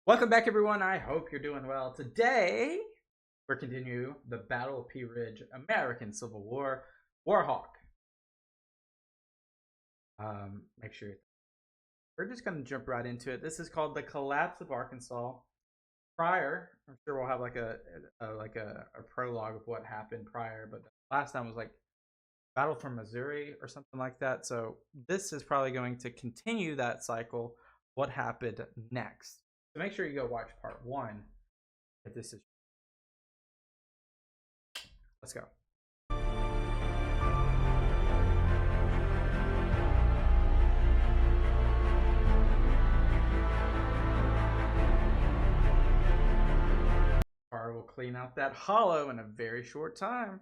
Welcome back, everyone. I hope you're doing well. Today, we're continuing the Battle of Pea Ridge, American Civil War, Warhawk. Make sure we're just going to jump right into it. This is called the Collapse of Arkansas. Prior, I'm sure we'll have like a prologue of what happened prior, but last time was like Battle for Missouri or something like that. So this is probably going to continue that cycle. What happened next? So make sure you go watch part 1 if this is. Let's go. Car will clean out that hollow in a very short time.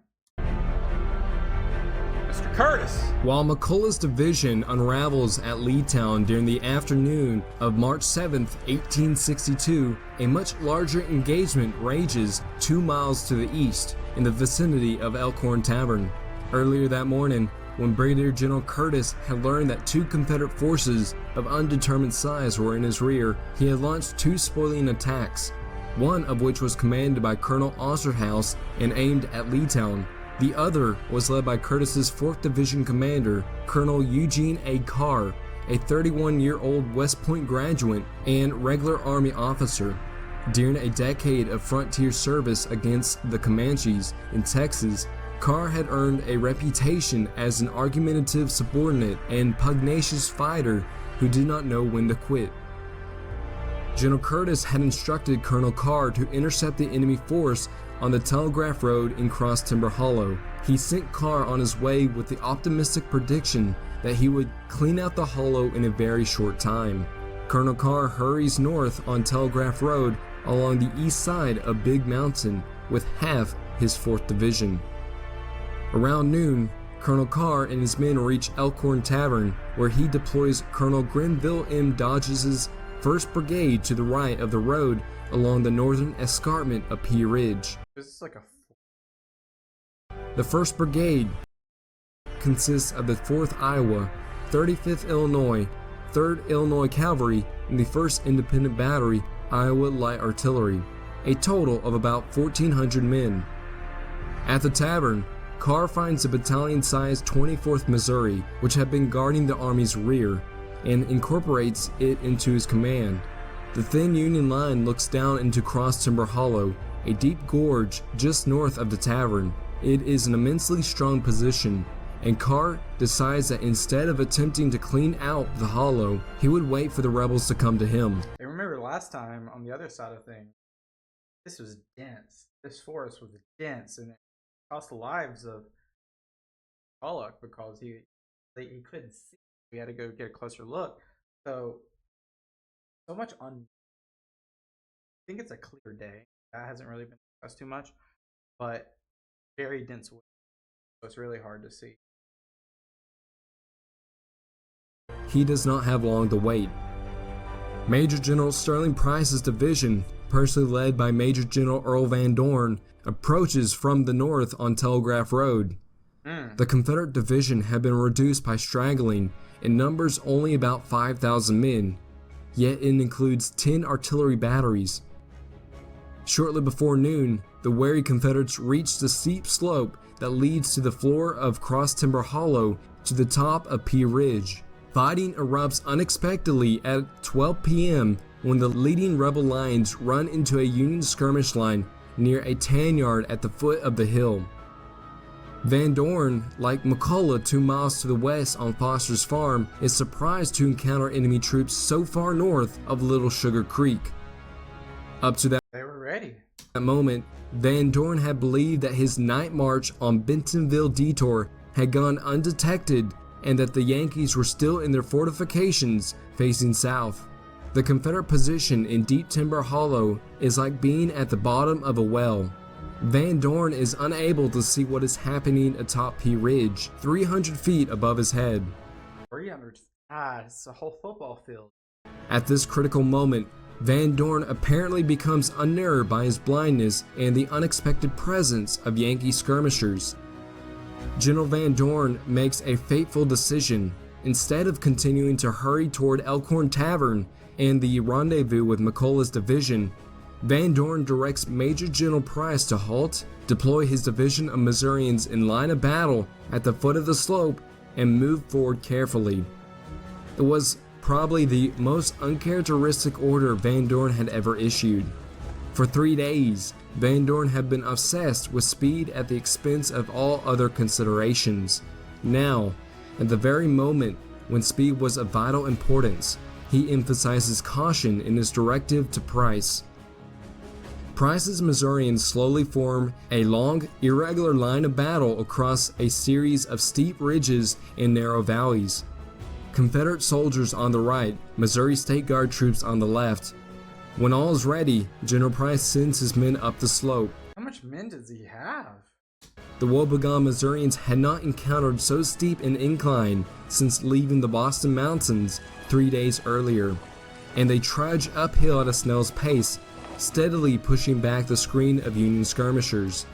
Mr. Curtis. While McCulloch's division unravels at Leetown during the afternoon of March 7, 1862, a much larger engagement rages 2 miles to the east in the vicinity of Elkhorn Tavern. Earlier that morning, when Brigadier General Curtis had learned that 2 Confederate forces of undetermined size were in his rear, he had launched 2 spoiling attacks, one of which was commanded by Colonel Osterhaus and aimed at Leetown. The other was led by Curtis's 4th Division commander, Colonel Eugene A. Carr, a 31-year-old West Point graduate and regular Army officer. During a decade of frontier service against the Comanches in Texas, Carr had earned a reputation as an argumentative subordinate and pugnacious fighter who did not know when to quit. General Curtis had instructed Colonel Carr to intercept the enemy force on the Telegraph Road in Cross Timber Hollow. He sent Carr on his way with the optimistic prediction that he would clean out the hollow in a very short time. Colonel Carr hurries north on Telegraph Road along the east side of Big Mountain with half his 4th Division. Around noon, Colonel Carr and his men reach Elkhorn Tavern, where he deploys Colonel Grenville M. Dodge's 1st Brigade to the right of the road along the northern escarpment of Pea Ridge. This is like a. The 1st Brigade consists of the 4th Iowa, 35th Illinois, 3rd Illinois Cavalry, and the 1st Independent Battery, Iowa Light Artillery, a total of about 1,400 men. At the tavern, Carr finds the battalion-sized 24th Missouri, which had been guarding the Army's rear, and incorporates it into his command. The thin Union line looks down into Cross Timber Hollow, a deep gorge just north of the tavern. It is an immensely strong position, and Carr decides that instead of attempting to clean out the hollow, he would wait for the rebels to come to him. I remember last time on the other side of things, this was dense. This forest was dense, and it cost the lives of McCulloch because he couldn't see. We had to go get a closer look. So much on. I think it's a clear day. That hasn't really been discussed too much, but very dense wind, so it's really hard to see. He does not have long to wait. Major General Sterling Price's division, personally led by Major General Earl Van Dorn, approaches from the north on Telegraph Road. The Confederate division had been reduced by straggling, in numbers only about 5,000 men, yet it includes 10 artillery batteries. Shortly before noon, the wary Confederates reached the steep slope that leads to the floor of Cross Timber Hollow to the top of Pea Ridge. Fighting erupts unexpectedly at 12 p.m. when the leading rebel lines run into a Union skirmish line near a tan yard at the foot of the hill. Van Dorn, like McCulloch 2 miles to the west on Foster's Farm, is surprised to encounter enemy troops so far north of Little Sugar Creek. Up to that moment, Van Dorn had believed that his night march on Bentonville Detour had gone undetected and that the Yankees were still in their fortifications facing south. The Confederate position in Deep Timber Hollow is like being at the bottom of a well. Van Dorn is unable to see what is happening atop Pea Ridge, 300 feet above his head. 300? It's a whole football field. At this critical moment, Van Dorn apparently becomes unnerved by his blindness and the unexpected presence of Yankee skirmishers. General Van Dorn makes a fateful decision. Instead of continuing to hurry toward Elkhorn Tavern, and the rendezvous with McCulloch's division, Van Dorn directs Major General Price to halt, deploy his division of Missourians in line of battle at the foot of the slope, and move forward carefully. It was probably the most uncharacteristic order Van Dorn had ever issued. For 3 days, Van Dorn had been obsessed with speed at the expense of all other considerations. Now, at the very moment when speed was of vital importance, he emphasizes caution in his directive to Price. Price's Missourians slowly form a long, irregular line of battle across a series of steep ridges and narrow valleys. Confederate soldiers on the right, Missouri State Guard troops on the left. When all is ready, General Price sends his men up the slope. How much men does he have? The woebegone Missourians had not encountered so steep an incline since leaving the Boston Mountains 3 days earlier, and they trudge uphill at a snail's pace, steadily pushing back the screen of Union skirmishers.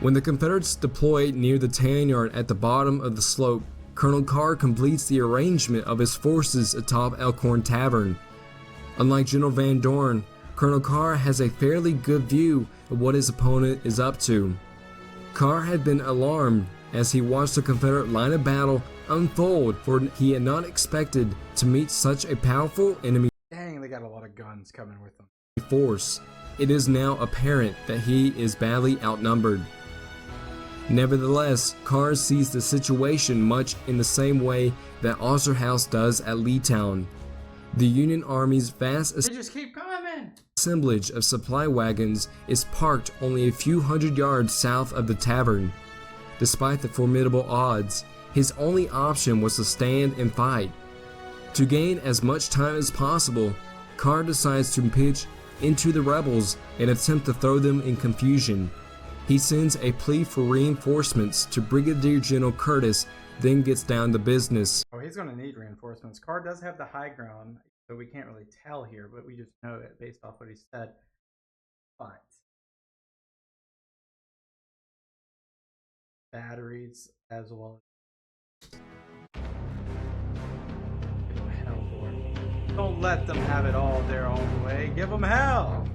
When the Confederates deploy near the tan yard at the bottom of the slope, Colonel Carr completes the arrangement of his forces atop Elkhorn Tavern. Unlike General Van Dorn, Colonel Carr has a fairly good view of what his opponent is up to. Carr had been alarmed as he watched the Confederate line of battle unfold, for he had not expected to meet such a powerful enemy. Dang, they got a lot of guns coming with them. Force. It is now apparent that he is badly outnumbered. Nevertheless, Carr sees the situation much in the same way that Osterhaus does at Leetown. The Union Army's vast They just keep coming! assemblage of supply wagons is parked only a few hundred yards south of the tavern. Despite the formidable odds, his only option was to stand and fight. To gain as much time as possible, Carr decides to pitch into the rebels and attempt to throw them in confusion. He sends a plea for reinforcements to Brigadier General Curtis, then gets down to business. Oh, he's going to need reinforcements. Carr does have the high ground, but we can't really tell here, but we just know it based off what he said. But batteries as well. Give them hell, boy. Don't let them have it all their own way. Give them hell.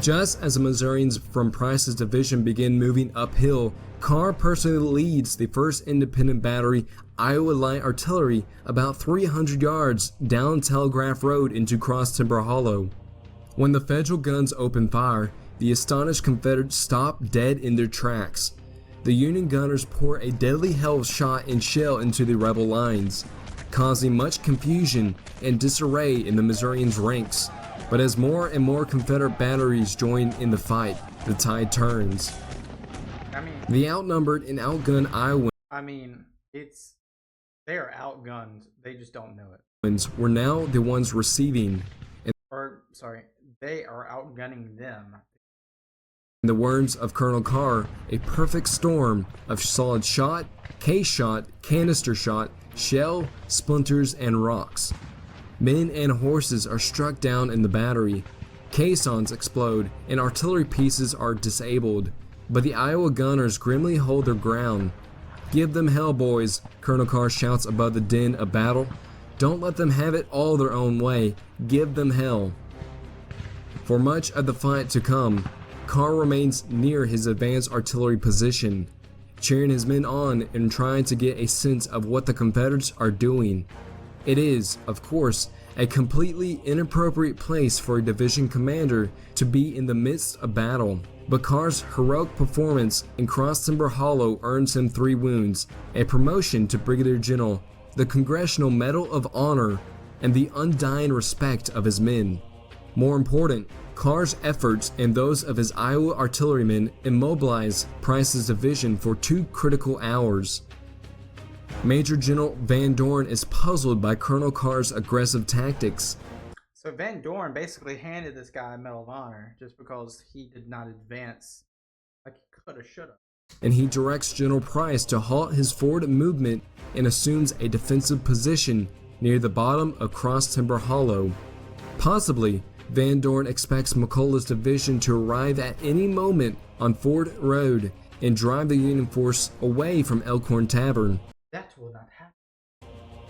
Just as the Missourians from Price's division begin moving uphill, Carr personally leads the 1st Independent Battery Iowa Light Artillery about 300 yards down Telegraph Road into Cross Timber Hollow. When the Federal guns open fire, the astonished Confederates stop dead in their tracks. The Union gunners pour a deadly hail of shot and shell into the rebel lines, causing much confusion and disarray in the Missourians' ranks. But as more and more Confederate batteries join in the fight, the tide turns. The outnumbered and outgunned Iowans they are outgunned. They just don't know it. Were now the ones receiving, they are outgunning them. In the words of Colonel Carr, a perfect storm of solid shot, case shot, canister shot, shell, splinters, and rocks. Men and horses are struck down in the battery, caissons explode, and artillery pieces are disabled, but the Iowa gunners grimly hold their ground. "Give them hell, boys," Colonel Carr shouts above the din of battle. "Don't let them have it all their own way. Give them hell." For much of the fight to come, Carr remains near his advanced artillery position, cheering his men on and trying to get a sense of what the Confederates are doing. It is, of course, a completely inappropriate place for a division commander to be in the midst of battle, but Carr's heroic performance in Cross Timber Hollow earns him 3 wounds, a promotion to Brigadier General, the Congressional Medal of Honor, and the undying respect of his men. More important, Carr's efforts and those of his Iowa artillerymen immobilize Price's division for 2 critical hours. Major General Van Dorn is puzzled by Colonel Carr's aggressive tactics. So Van Dorn basically handed this guy a Medal of Honor just because he did not advance like he coulda, shoulda. And he directs General Price to halt his forward movement and assumes a defensive position near the bottom of Cross Timber Hollow. Possibly, Van Dorn expects McCulloch's division to arrive at any moment on Ford Road and drive the Union force away from Elkhorn Tavern. That will not happen.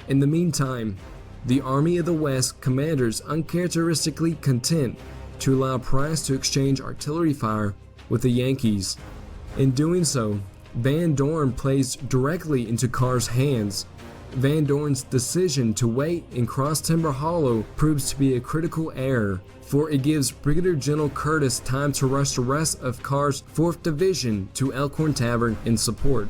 In the meantime, the Army of the West commanders uncharacteristically content to allow Price to exchange artillery fire with the Yankees. In doing so, Van Dorn plays directly into Carr's hands. Van Dorn's decision to wait in Cross Timber Hollow proves to be a critical error, for it gives Brigadier General Curtis time to rush the rest of Carr's 4th Division to Elkhorn Tavern in support.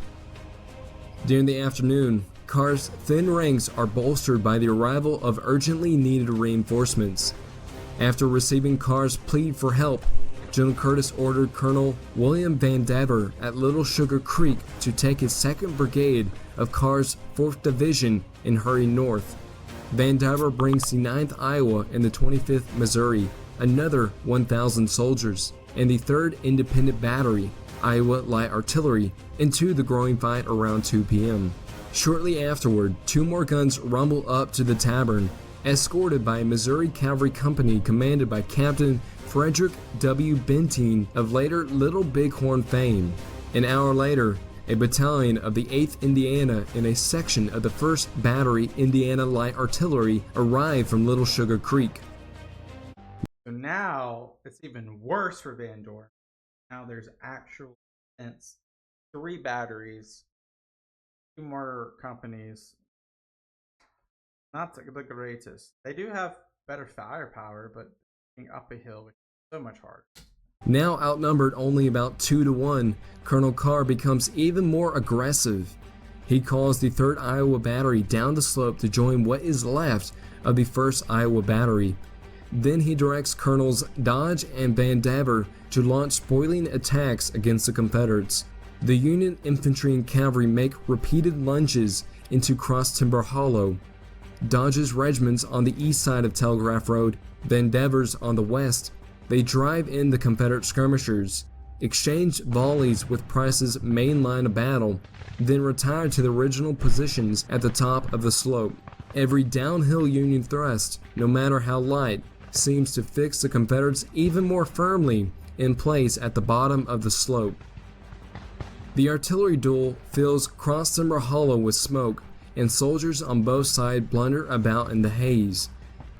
During the afternoon, Carr's thin ranks are bolstered by the arrival of urgently needed reinforcements. After receiving Carr's plea for help, General Curtis ordered Colonel William Van Dorn at Little Sugar Creek to take his 2nd Brigade of Carr's 4th Division and hurry north. Van Dorn brings the 9th Iowa and the 25th Missouri, another 1,000 soldiers, and the 3rd Independent Battery, Iowa Light Artillery, into the growing fight around 2 p.m. Shortly afterward, 2 more guns rumble up to the tavern, escorted by a Missouri Cavalry Company commanded by Captain Frederick W. Benteen of later Little Bighorn fame. An hour later, a battalion of the 8th Indiana and a section of the 1st Battery Indiana Light Artillery arrived from Little Sugar Creek. So now it's even worse for Van Dorn. Now there's actual defense, 3 batteries, 2 more companies. Not the greatest. They do have better firepower, but up a hill, which is so much harder. Now outnumbered only about 2 to 1, Colonel Carr becomes even more aggressive. He calls the 3rd Iowa Battery down the slope to join what is left of the 1st Iowa Battery. Then he directs Colonels Dodge and Van Dorn to launch spoiling attacks against the Confederates. The Union infantry and cavalry make repeated lunges into Cross Timber Hollow. Dodge's regiments on the east side of Telegraph Road, Van Dorn's on the west. They drive in the Confederate skirmishers, exchange volleys with Price's main line of battle, then retire to the original positions at the top of the slope. Every downhill Union thrust, no matter how light, seems to fix the Confederates even more firmly in place at the bottom of the slope. The artillery duel fills Cross Timber Hollow with smoke, and soldiers on both sides blunder about in the haze.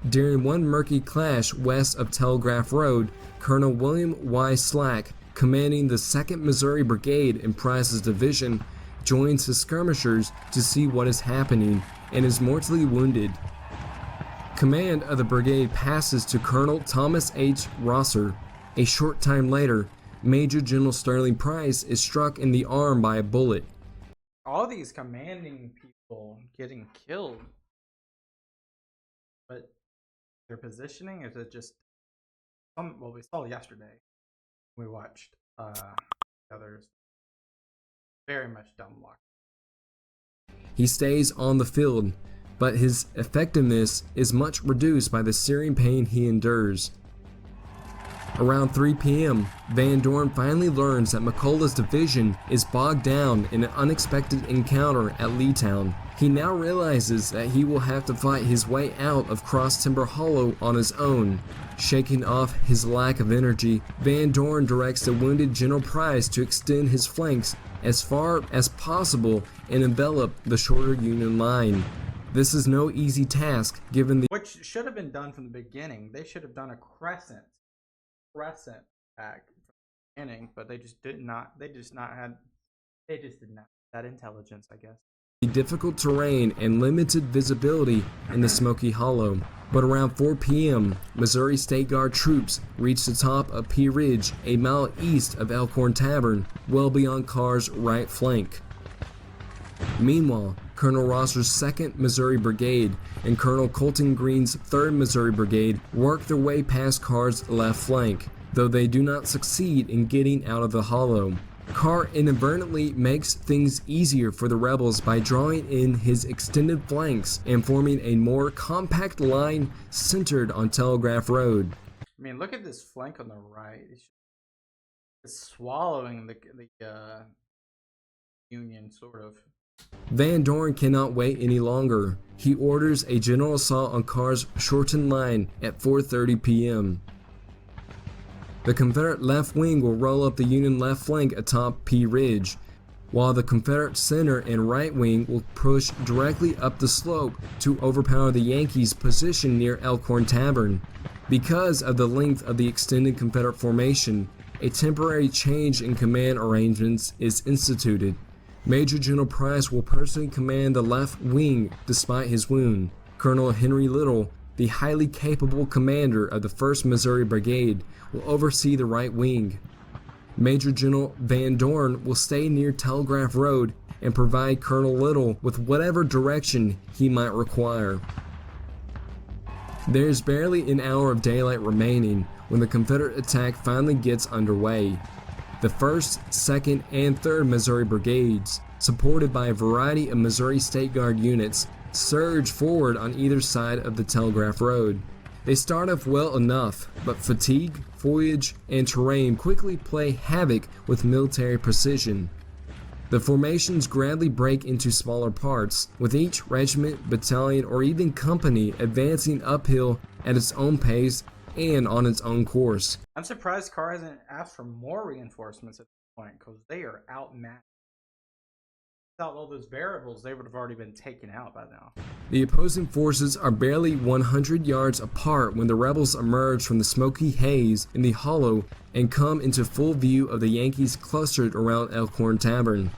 During one murky clash west of Telegraph Road, Colonel William Y. Slack, commanding the 2nd Missouri Brigade in Price's division, joins the skirmishers to see what is happening and is mortally wounded. Command of the brigade passes to Colonel Thomas H. Rosser. A short time later, Major General Sterling Price is struck in the arm by a bullet. All these commanding people getting killed, but their positioning, is it just well, we saw yesterday, we watched others, very much dumb luck. He stays on the field, but his effectiveness is much reduced by the searing pain he endures. Around 3 p.m., Van Dorn finally learns that McCulloch's division is bogged down in an unexpected encounter at Leetown. He now realizes that he will have to fight his way out of Cross Timber Hollow on his own. Shaking off his lack of energy, Van Dorn directs the wounded General Price to extend his flanks as far as possible and envelop the shorter Union line. This is no easy task given the which should have been done from the beginning. They should have done a crescent attack from the beginning, but they just did not. They just did not have that intelligence, I guess. difficult terrain and limited visibility in the Smoky Hollow. But around 4 p.m., Missouri State Guard troops reached the top of Pea Ridge, a mile east of Elkhorn Tavern, well beyond Carr's right flank. Meanwhile, Colonel Rosser's 2nd Missouri Brigade and Colonel Colton Green's 3rd Missouri Brigade work their way past Carr's left flank, though they do not succeed in getting out of the hollow. Carr inadvertently makes things easier for the rebels by drawing in his extended flanks and forming a more compact line centered on Telegraph Road. I mean, look at this flank on the right. It's swallowing the Union, sort of. Van Dorn cannot wait any longer. He orders a general assault on Carr's shortened line at 4:30 p.m. The Confederate left wing will roll up the Union left flank atop Pea Ridge, while the Confederate center and right wing will push directly up the slope to overpower the Yankees' position near Elkhorn Tavern. Because of the length of the extended Confederate formation, a temporary change in command arrangements is instituted. Major General Price will personally command the left wing despite his wound. Colonel Henry Little, the highly capable commander of the 1st Missouri Brigade, will oversee the right wing. Major General Van Dorn will stay near Telegraph Road and provide Colonel Little with whatever direction he might require. There's barely an hour of daylight remaining when the Confederate attack finally gets underway. The 1st, 2nd, and 3rd Missouri Brigades, supported by a variety of Missouri State Guard units, surge forward on either side of the Telegraph Road. They start off well enough, but fatigue, foliage, and terrain quickly play havoc with military precision. The formations gradually break into smaller parts, with each regiment, battalion, or even company advancing uphill at its own pace and on its own course. I'm surprised Carr hasn't asked for more reinforcements at this point, because they are outmatched. Without all those variables, they would have already been taken out by now. The opposing forces are barely 100 yards apart when the rebels emerge from the smoky haze in the hollow and come into full view of the Yankees clustered around Elkhorn Tavern.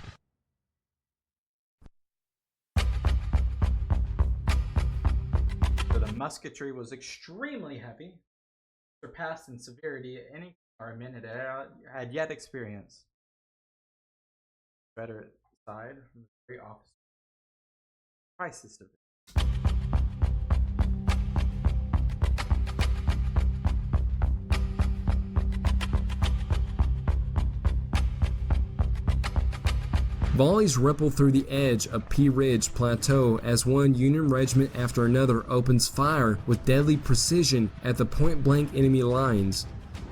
So the musketry was extremely heavy, surpassed in severity any armament had yet experienced. Confederate side from the very opposite. Crisis of it. Volleys ripple through the edge of Pea Ridge Plateau as one Union regiment after another opens fire with deadly precision at the point-blank enemy lines.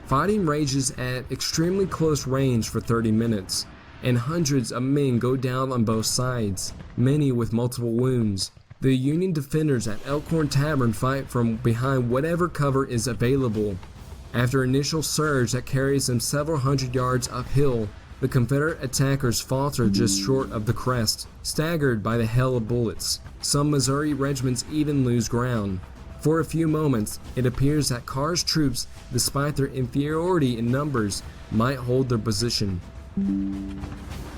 Fighting rages at extremely close range for 30 minutes, and hundreds of men go down on both sides, many with multiple wounds. The Union defenders at Elkhorn Tavern fight from behind whatever cover is available. After an initial surge that carries them several hundred yards uphill, the Confederate attackers falter just short of the crest, staggered by the hail of bullets. Some Missouri regiments even lose ground. For a few moments, it appears that Carr's troops, despite their inferiority in numbers, might hold their position.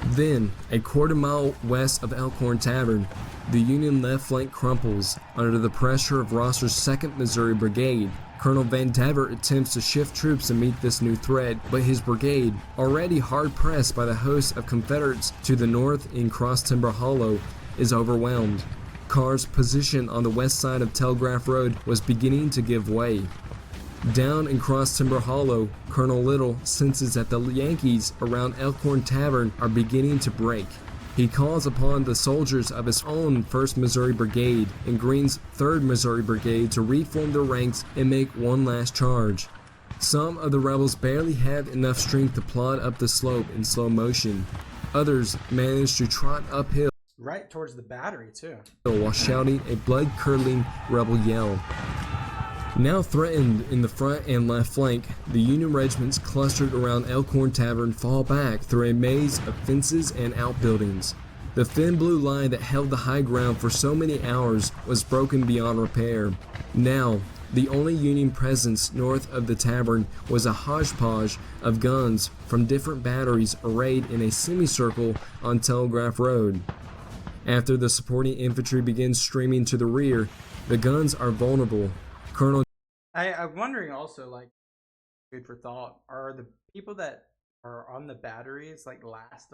Then, a quarter-mile west of Elkhorn Tavern, the Union left flank crumples under the pressure of Rosser's 2nd Missouri Brigade. Colonel Van Dorn attempts to shift troops to meet this new threat, but his brigade, already hard-pressed by the host of Confederates to the north in Cross Timber Hollow, is overwhelmed. Carr's position on the west side of Telegraph Road was beginning to give way. Down in Cross Timber Hollow, Colonel Little senses that the Yankees around Elkhorn Tavern are beginning to break. He calls upon the soldiers of his own 1st Missouri Brigade and Greene's 3rd Missouri Brigade to reform their ranks and make one last charge. Some of the rebels barely have enough strength to plod up the slope in slow motion. Others manage to trot uphill Right towards the battery, too. while shouting a blood-curdling rebel yell. Now threatened in the front and left flank, the Union regiments clustered around Elkhorn Tavern fall back through a maze of fences and outbuildings. The thin blue line that held the high ground for so many hours was broken beyond repair. Now, the only Union presence north of the tavern was a hodgepodge of guns from different batteries arrayed in a semicircle on Telegraph Road. After the supporting infantry begins streaming to the rear, the guns are vulnerable. I'm wondering also, like, food for thought, are the people that are on the batteries, like, last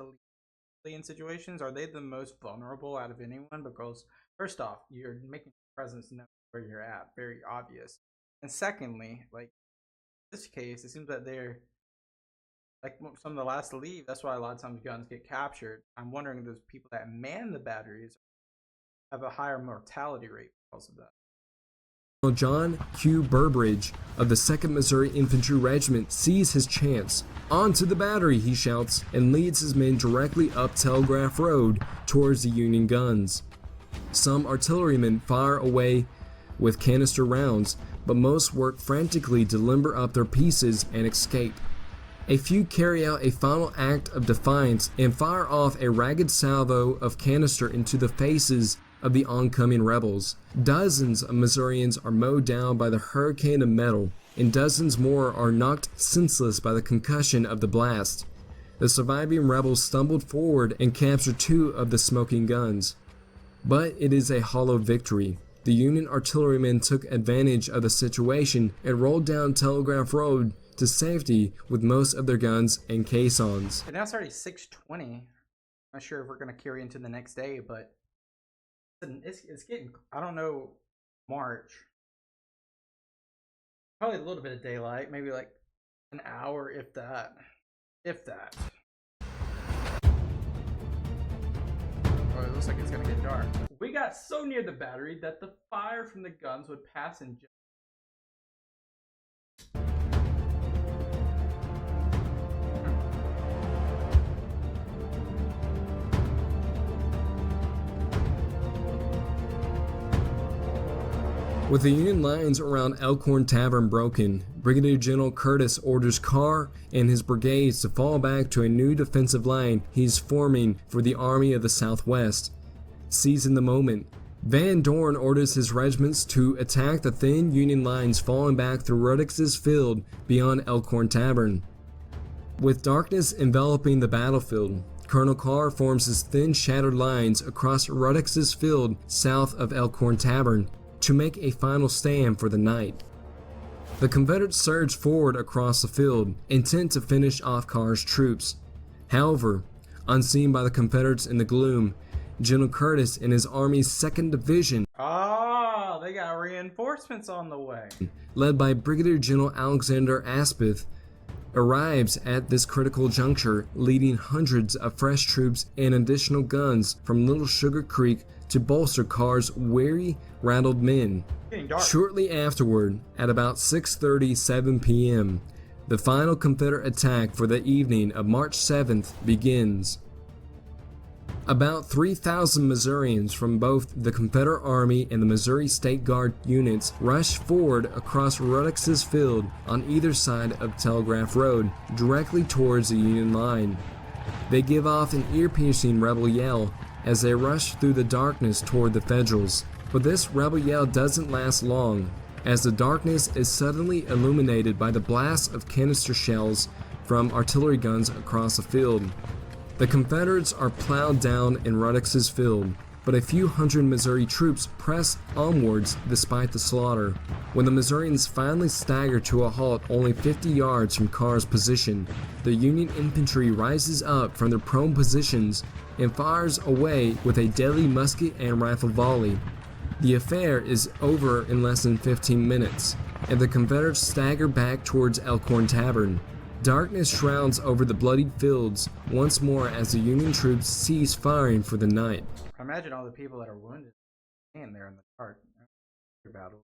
in situations, are they the most vulnerable out of anyone? Because, first off, you're making your presence known where you're at, very obvious. And secondly, like, in this case, it seems that they're, like, some of the last to leave. That's why a lot of times guns get captured. I'm wondering if those people that man the batteries have a higher mortality rate because of that. John Q. Burbridge of the 2nd Missouri Infantry Regiment sees his chance. "On to the battery," he shouts, and leads his men directly up Telegraph Road towards the Union guns. Some artillerymen fire away with canister rounds, but most work frantically to limber up their pieces and escape. A few carry out a final act of defiance and fire off a ragged salvo of canister into the faces of the oncoming rebels. Dozens of Missourians are mowed down by the hurricane of metal, and dozens more are knocked senseless by the concussion of the blast. The surviving rebels stumbled forward and captured 2 of the smoking guns. But it is a hollow victory. The Union artillerymen took advantage of the situation and rolled down Telegraph Road to safety with most of their guns and caissons. And now it's already 6:20. I'm not sure if we're going to carry into the next day, but it's getting, I don't know, March. Probably a little bit of daylight, maybe like an hour, if that. If that. Oh, it looks like it's going to get dark. We got so near the battery that the fire from the guns would pass in just With the Union lines around Elkhorn Tavern broken, Brigadier General Curtis orders Carr and his brigades to fall back to a new defensive line he's forming for the Army of the Southwest. Seizing the moment, Van Dorn orders his regiments to attack the thin Union lines falling back through Ruddock's Field beyond Elkhorn Tavern. With darkness enveloping the battlefield, Colonel Carr forms his thin shattered lines across Ruddock's Field south of Elkhorn Tavern to make a final stand for the night. The Confederates surged forward across the field, intent to finish off Carr's troops. However, unseen by the Confederates in the gloom, General Curtis and his army's 2nd Division, they got reinforcements on the way, led by Brigadier General Alexander Aspath, arrives at this critical juncture, leading hundreds of fresh troops and additional guns from Little Sugar Creek to bolster Carr's weary, rattled men. Shortly afterward, at about 6:37 p.m., the final Confederate attack for the evening of March 7th begins. About 3,000 Missourians from both the Confederate Army and the Missouri State Guard units rush forward across Ruddock's Field on either side of Telegraph Road, directly towards the Union line. They give off an ear-piercing rebel yell as they rush through the darkness toward the Federals. But this rebel yell doesn't last long, as the darkness is suddenly illuminated by the blast of canister shells from artillery guns across the field. The Confederates are plowed down in Ruddock's Field, but a few hundred Missouri troops press onwards despite the slaughter. When the Missourians finally stagger to a halt only 50 yards from Carr's position, the Union infantry rises up from their prone positions and fires away with a deadly musket and rifle volley. The affair is over in less than 15 minutes, and the Confederates stagger back towards Elkhorn Tavern. Darkness shrouds over the bloodied fields once more as the Union troops cease firing for the night. I imagine all the people that are wounded stand there in the dark. Battle.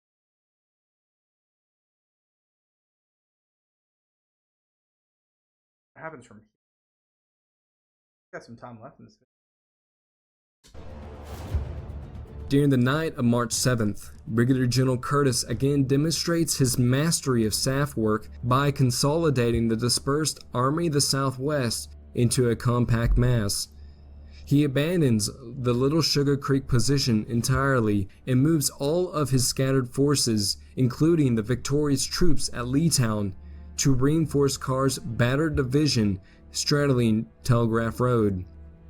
What happens from here? Got some time left in this video. During the night of March 7th, Brigadier General Curtis again demonstrates his mastery of staff work by consolidating the dispersed Army of the Southwest into a compact mass. He abandons the Little Sugar Creek position entirely and moves all of his scattered forces, including the victorious troops at Leetown, to reinforce Carr's battered division straddling Telegraph Road.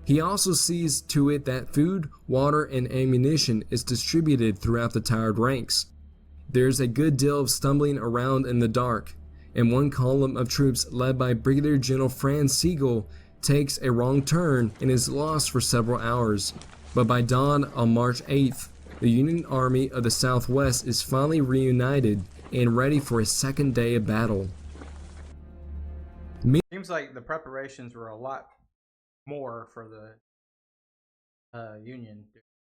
He also sees to it that food, water, and ammunition is distributed throughout the tired ranks. There's a good deal of stumbling around in the dark, and one column of troops led by Brigadier General Franz Sigel takes a wrong turn and is lost for several hours. But by dawn on March 8th, the Union Army of the Southwest is finally reunited and ready for a second day of battle. Seems like the preparations were a lot more for the Union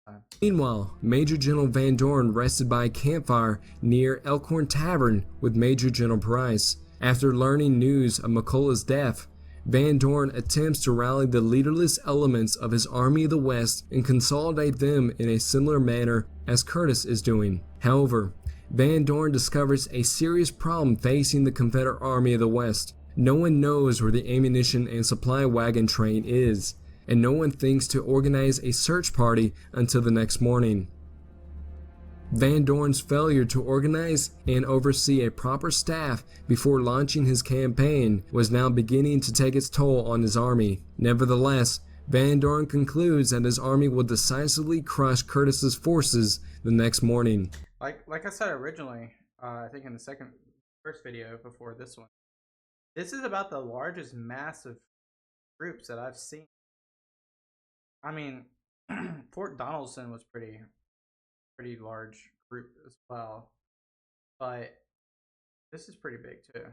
time. Meanwhile, Major General Van Dorn rested by a campfire near Elkhorn Tavern with Major General Price. After learning news of McCulloch's death, Van Dorn attempts to rally the leaderless elements of his Army of the West and consolidate them in a similar manner as Curtis is doing. However, Van Dorn discovers a serious problem facing the Confederate Army of the West. No one knows where the ammunition and supply wagon train is, and no one thinks to organize a search party until the next morning. Van Dorn's failure to organize and oversee a proper staff before launching his campaign was now beginning to take its toll on his army. Nevertheless, Van Dorn concludes that his army will decisively crush Curtis's forces the next morning. Like I said originally, I think in the first video before this one, this is about the largest massive groups that I've seen. I mean, Fort Donelson was pretty large group as well, but this is pretty big too.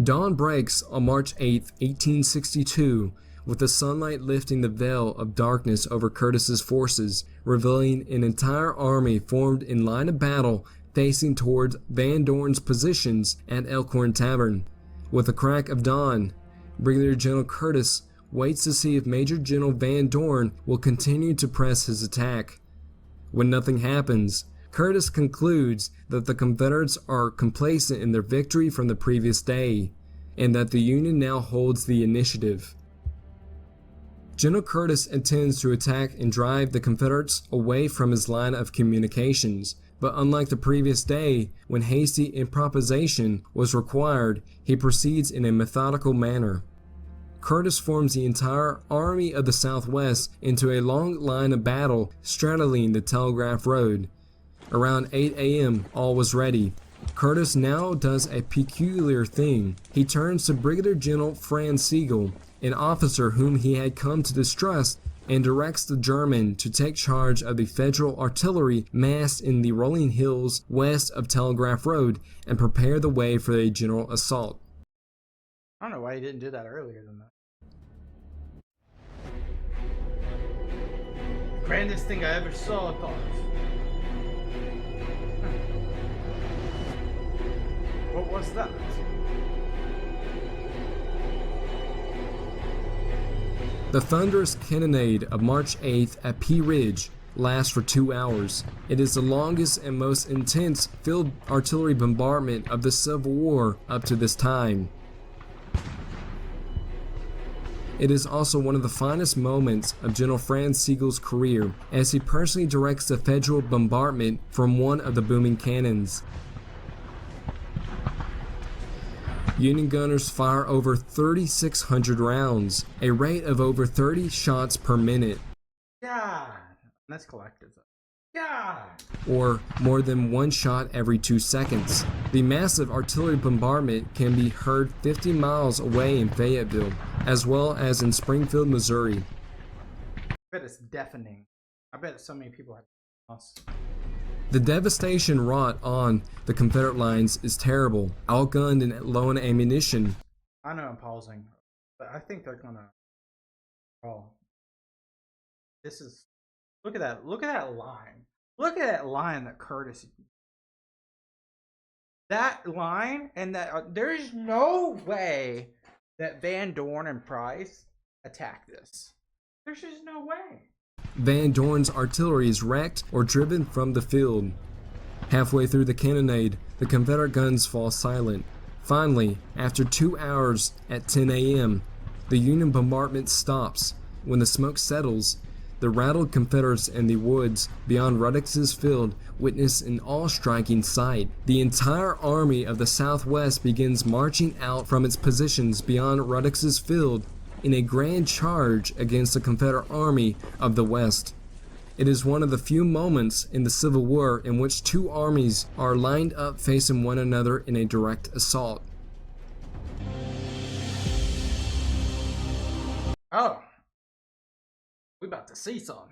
Dawn breaks on March 8, 1862, with the sunlight lifting the veil of darkness over Curtis's forces, revealing an entire army formed in line of battle facing towards Van Dorn's positions at Elkhorn Tavern. With the crack of dawn, Brigadier General Curtis waits to see if Major General Van Dorn will continue to press his attack. When nothing happens, Curtis concludes that the Confederates are complacent in their victory from the previous day, and that the Union now holds the initiative. General Curtis intends to attack and drive the Confederates away from his line of communications, but unlike the previous day, when hasty improvisation was required, he proceeds in a methodical manner. Curtis forms the entire Army of the Southwest into a long line of battle straddling the Telegraph Road. Around 8 a.m., all was ready. Curtis now does a peculiar thing. He turns to Brigadier General Franz Sigel, an officer whom he had come to distrust, and directs the German to take charge of the Federal artillery massed in the rolling hills west of Telegraph Road and prepare the way for a general assault. I don't know why he didn't do that earlier than that. Grandest thing I ever saw, thought. What was that? The thunderous cannonade of March 8th at Pea Ridge lasts for 2 hours. It is the longest and most intense field artillery bombardment of the Civil War up to this time. It is also one of the finest moments of General Franz Sigel's career, as he personally directs the Federal bombardment from one of the booming cannons. Union gunners fire over 3,600 rounds, a rate of over 30 shots per minute. God, that's collective. God. Or more than one shot every 2 seconds. The massive artillery bombardment can be heard 50 miles away in Fayetteville, as well as in Springfield, Missouri. I bet it's deafening. I bet so many people have lost. The devastation wrought on the Confederate lines is terrible. Outgunned and low on ammunition. I know I'm pausing, but I think they're gonna. Oh, this is. Look at that! Look at that line! Look at that line that Curtis. That line and that there is no way that Van Dorn and Price attack this. There's just no way. Van Dorn's artillery is wrecked or driven from the field. Halfway through the cannonade, the Confederate guns fall silent. Finally, after 2 hours at 10 a.m., the Union bombardment stops. When the smoke settles, the rattled Confederates in the woods beyond Ruddock's field witness an awe-striking sight. The entire Army of the Southwest begins marching out from its positions beyond Ruddock's field in a grand charge against the Confederate Army of the West. It is one of the few moments in the Civil War in which two armies are lined up facing one another in a direct assault. Oh, we about to see some.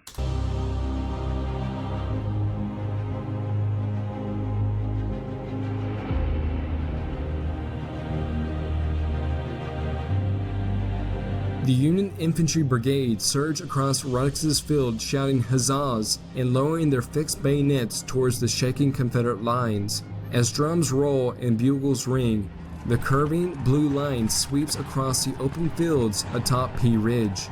The Union infantry brigade surged across Rux's field shouting huzzahs and lowering their fixed bayonets towards the shaking Confederate lines. As drums roll and bugles ring, the curving blue line sweeps across the open fields atop Pea Ridge,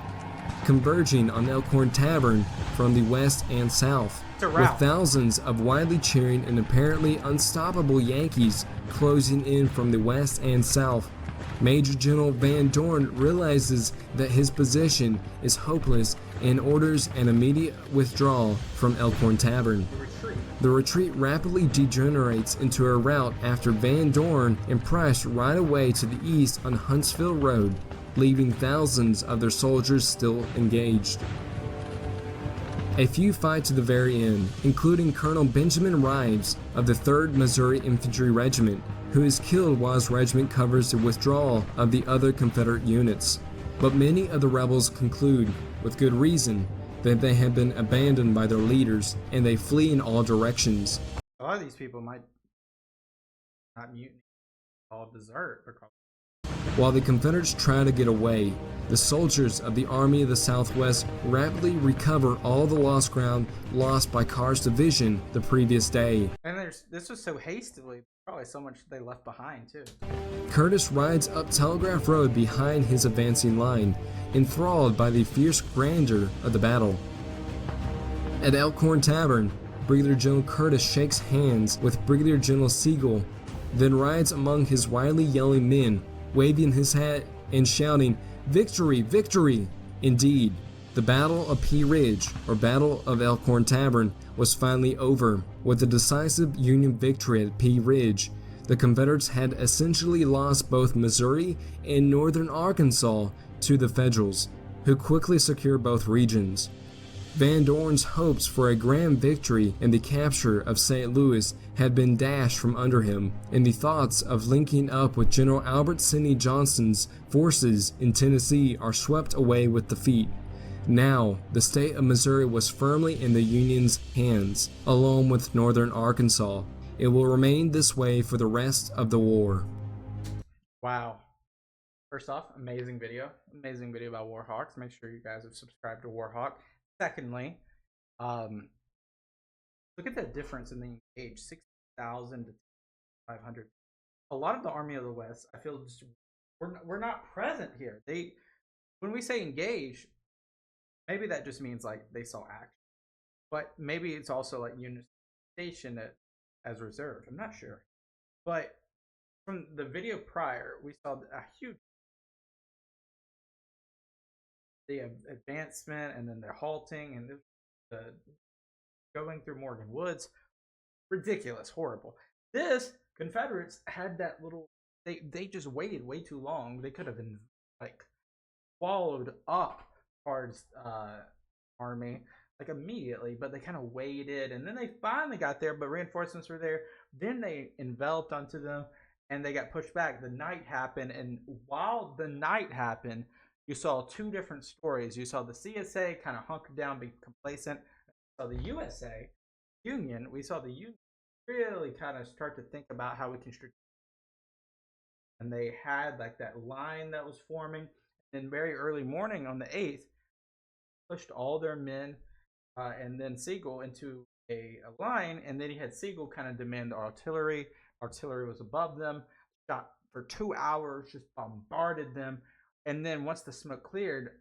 converging on Elkhorn Tavern from the west and south, with thousands of widely cheering and apparently unstoppable Yankees closing in from the west and south. Major General Van Dorn realizes that his position is hopeless and orders an immediate withdrawal from Elkhorn Tavern. The retreat rapidly degenerates into a rout after Van Dorn and Price ride away to the east on Huntsville Road, leaving thousands of their soldiers still engaged. A few fight to the very end, including Colonel Benjamin Rives of the 3rd Missouri Infantry Regiment, who is killed while his regiment covers the withdrawal of the other Confederate units. But many of the rebels conclude, with good reason, that they have been abandoned by their leaders and they flee in all directions. A lot of these people might not mutiny, all desert because while the Confederates try to get away, the soldiers of the Army of the Southwest rapidly recover all the lost ground lost by Carr's division the previous day. And this was so hastily, probably so much they left behind too. Curtis rides up Telegraph Road behind his advancing line, enthralled by the fierce grandeur of the battle. At Elkhorn Tavern, Brigadier General Curtis shakes hands with Brigadier General Sigel, then rides among his wildly yelling men, waving his hat and shouting, "Victory! Victory!" Indeed, the Battle of Pea Ridge, or Battle of Elkhorn Tavern, was finally over. With a decisive Union victory at Pea Ridge, the Confederates had essentially lost both Missouri and northern Arkansas to the Federals, who quickly secured both regions. Van Dorn's hopes for a grand victory and the capture of St. Louis had been dashed from under him, and the thoughts of linking up with General Albert Sidney Johnston's forces in Tennessee are swept away with defeat. Now, the state of Missouri was firmly in the Union's hands, along with northern Arkansas. It will remain this way for the rest of the war. Wow. First off, amazing video about Warhawks. Make sure you guys have subscribed to Warhawk. Secondly, look at that difference in the age, 60,000 to 500. A lot of the Army of the West, I feel just we're not present here. When we say engage, maybe that just means like they saw action, but maybe it's also like units stationed as reserve. I'm not sure, but from the video prior, we saw a huge advancement, and then they're halting, and the going through Morgan Woods, ridiculous, horrible. This Confederates had that little. They just waited way too long. They could have been like swallowed up Carr's army like immediately, but they kind of waited, and then they finally got there. But reinforcements were there. Then they enveloped onto them, and they got pushed back. The night happened, and while the night happened, you saw two different stories. You saw the CSA kind of hunker down, be complacent. You saw the USA, Union. We saw the Union really kind of start to think about how we can strategize. And they had like that line that was forming. And very early morning on the 8th, pushed all their men and then Sigel into a line. And then he had Sigel kind of demand artillery. Artillery was above them. Shot for 2 hours, just bombarded them. And then once the smoke cleared,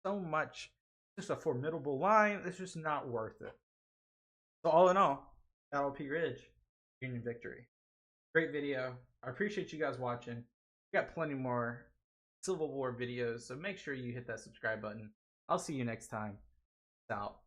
so much, just a formidable line. It's just not worth it. So all in all, Battle of Pea Ridge, Union victory. Great video. I appreciate you guys watching. We got plenty more Civil War videos, so make sure you hit that subscribe button. I'll see you next time. Peace out.